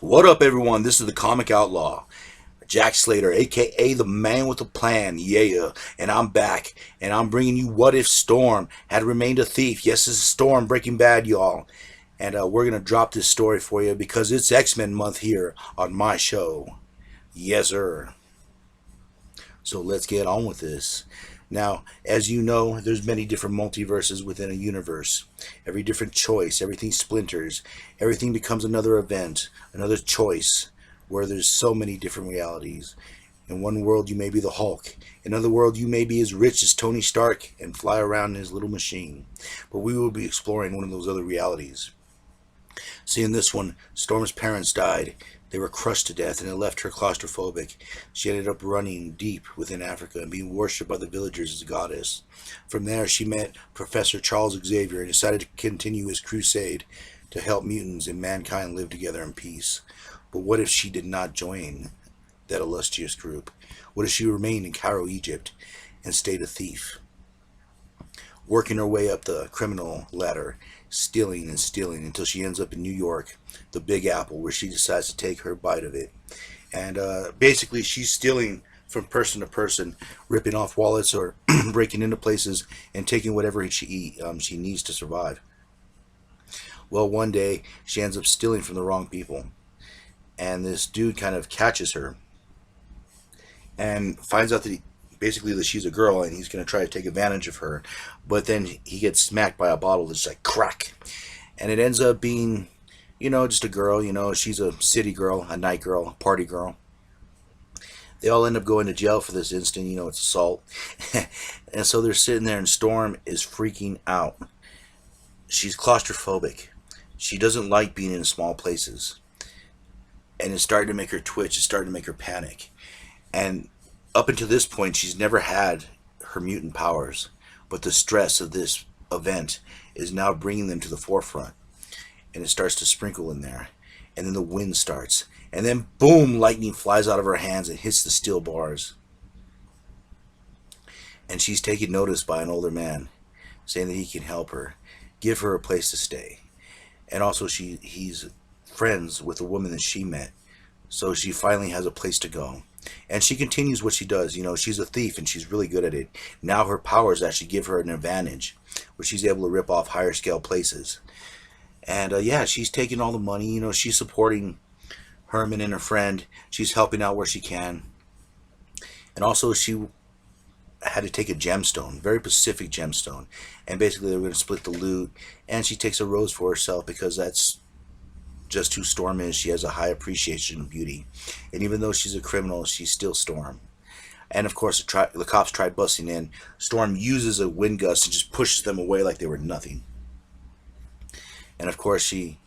What up, everyone? This is the Comic Outlaw, Jack Slater, aka the man with a plan. Yeah, and I'm back, and I'm bringing you What If Storm had remained a thief. Yes, it's Storm Breaking Bad, y'all. And we're gonna drop this story for you because it's X-Men month here on my show. Yes, sir. So let's get on with this. Now, as you know, there's many different multiverses within a universe. Every different choice, everything splinters, everything becomes another event, another choice, where there's so many different realities. In one world, you may be the Hulk. In another world, you may be as rich as Tony Stark and fly around in his little machine. But we will be exploring one of those other realities. See, in this one, Storm's parents died. They were crushed to death, and it left her claustrophobic. She ended up running deep within Africa and being worshipped by the villagers as a goddess. From there, she met Professor Charles Xavier and decided to continue his crusade to help mutants and mankind live together in peace. But what if she did not join that illustrious group? What if she remained in Cairo, Egypt, and stayed a thief, working her way up the criminal ladder, stealing and stealing until she ends up in New York, the Big Apple, where she decides to take her bite of it. And basically, she's stealing from person to person, ripping off wallets or breaking into places and taking whatever she needs to survive. Well, one day she ends up stealing from the wrong people, and this dude kind of catches her and finds out that basically that she's a girl and he's going to try to take advantage of her. But then he gets smacked by a bottle that's like crack, and it ends up being, just a girl. She's a city girl, a night girl, a party girl. They all end up going to jail for this instant. It's assault. And so they're sitting there, and Storm is freaking out. She's claustrophobic. She doesn't like being in small places, and it's starting to make her twitch. It's starting to make her panic. And up until this point, she's never had her mutant powers, but the stress of this event is now bringing them to the forefront, and it starts to sprinkle in there, and then the wind starts, and then boom, lightning flies out of her hands and hits the steel bars, and she's taken notice by an older man, saying that he can help her, give her a place to stay, and also he's friends with a woman that she met, so she finally has a place to go. And she continues what she does. She's a thief and she's really good at it. Now her powers actually give her an advantage, where she's able to rip off higher scale places. And yeah, she's taking all the money. She's supporting Herman and her friend. She's helping out where she can. And also, she had to take a gemstone, very Pacific gemstone. And basically, they were going to split the loot. And she takes a rose for herself because that's just who Storm is. She has a high appreciation of beauty, and even though she's a criminal, she's still Storm. And of course, the cops tried busting in. Storm uses a wind gust and just pushes them away like they were nothing. And of course, she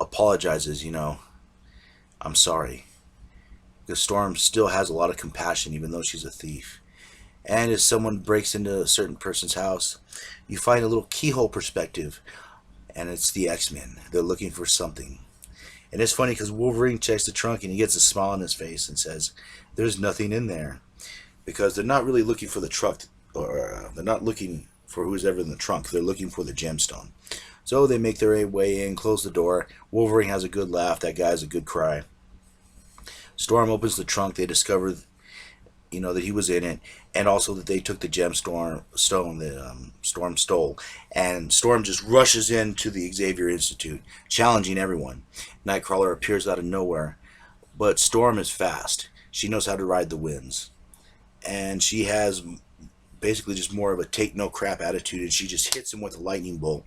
apologizes. I'm sorry, because Storm still has a lot of compassion, even though she's a thief. And if someone breaks into a certain person's house, you find a little keyhole perspective, and it's the X-Men. They're looking for something. And it's funny because Wolverine checks the trunk and he gets a smile on his face and says, "There's nothing in there." Because they're not really looking for the truck, or they're not looking for who's ever in the trunk. They're looking for the gemstone. So they make their way in, close the door. Wolverine has a good laugh. That guy has a good cry. Storm opens the trunk. They discover that he was in it, and also that they took the gemstone stone that Storm stole. And Storm just rushes into the Xavier Institute, challenging everyone. Nightcrawler appears out of nowhere, but Storm is fast. She knows how to ride the winds, and she has basically just more of a take no crap attitude, and she just hits him with a lightning bolt.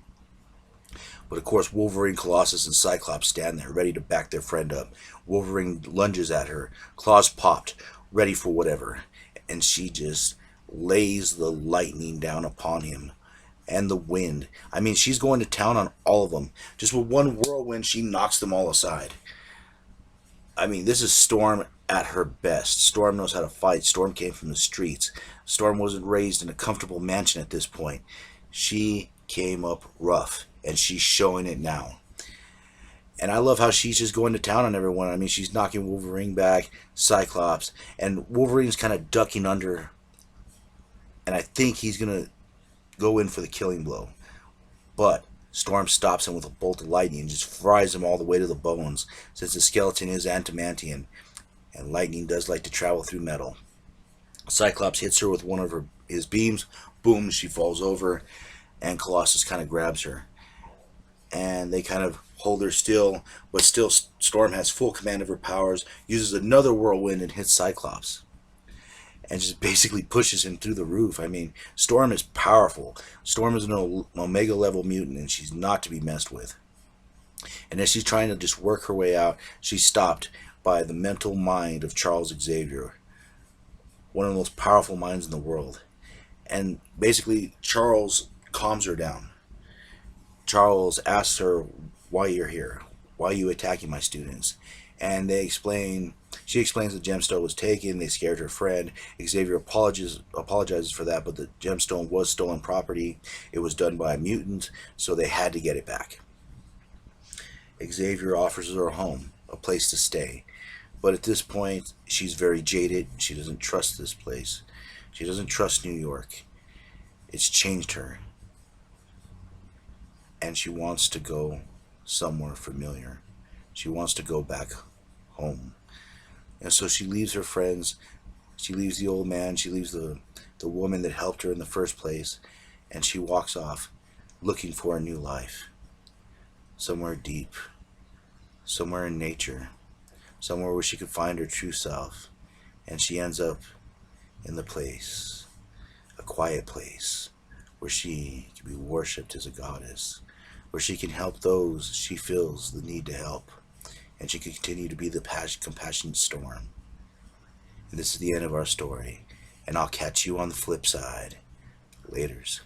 But of course, Wolverine, Colossus, and Cyclops stand there, ready to back their friend up. Wolverine lunges at her, claws popped, ready for whatever, and she just lays the lightning down upon him, and the wind. I mean, she's going to town on all of them. Just with one whirlwind, she knocks them all aside. I mean, this is Storm at her best. Storm knows how to fight. Storm came from the streets. Storm wasn't raised in a comfortable mansion at this point. She came up rough, and she's showing it now. And I love how she's just going to town on everyone. I mean, she's knocking Wolverine back, Cyclops, and Wolverine's kind of ducking under. And I think he's going to go in for the killing blow. But Storm stops him with a bolt of lightning and just fries him all the way to the bones, since the skeleton is adamantium, and lightning does like to travel through metal. Cyclops hits her with one of his beams. Boom, she falls over, and Colossus kind of grabs her. And they kind of hold her still, but still Storm has full command of her powers, uses another whirlwind and hits Cyclops. And just basically pushes him through the roof. I mean, Storm is powerful. Storm is an Omega level mutant, and she's not to be messed with. And as she's trying to just work her way out, she's stopped by the mental mind of Charles Xavier, one of the most powerful minds in the world. And basically, Charles calms her down. Charles asks her why you're here, why are you attacking my students? And she explains the gemstone was taken, they scared her friend. Xavier apologizes for that, but the gemstone was stolen property. It was done by a mutant, so they had to get it back. Xavier offers her a home, a place to stay. But at this point, she's very jaded. She doesn't trust this place. She doesn't trust New York. It's changed her. And she wants to go somewhere familiar. She wants to go back home. And so she leaves her friends. She leaves the old man. She leaves the woman that helped her in the first place. And she walks off looking for a new life. Somewhere deep. Somewhere in nature. Somewhere where she could find her true self. And she ends up in the place. A quiet place. Where she can be worshipped as a goddess. Where she can help those she feels the need to help. And she can continue to be the compassionate Storm. And this is the end of our story. And I'll catch you on the flip side. Laters.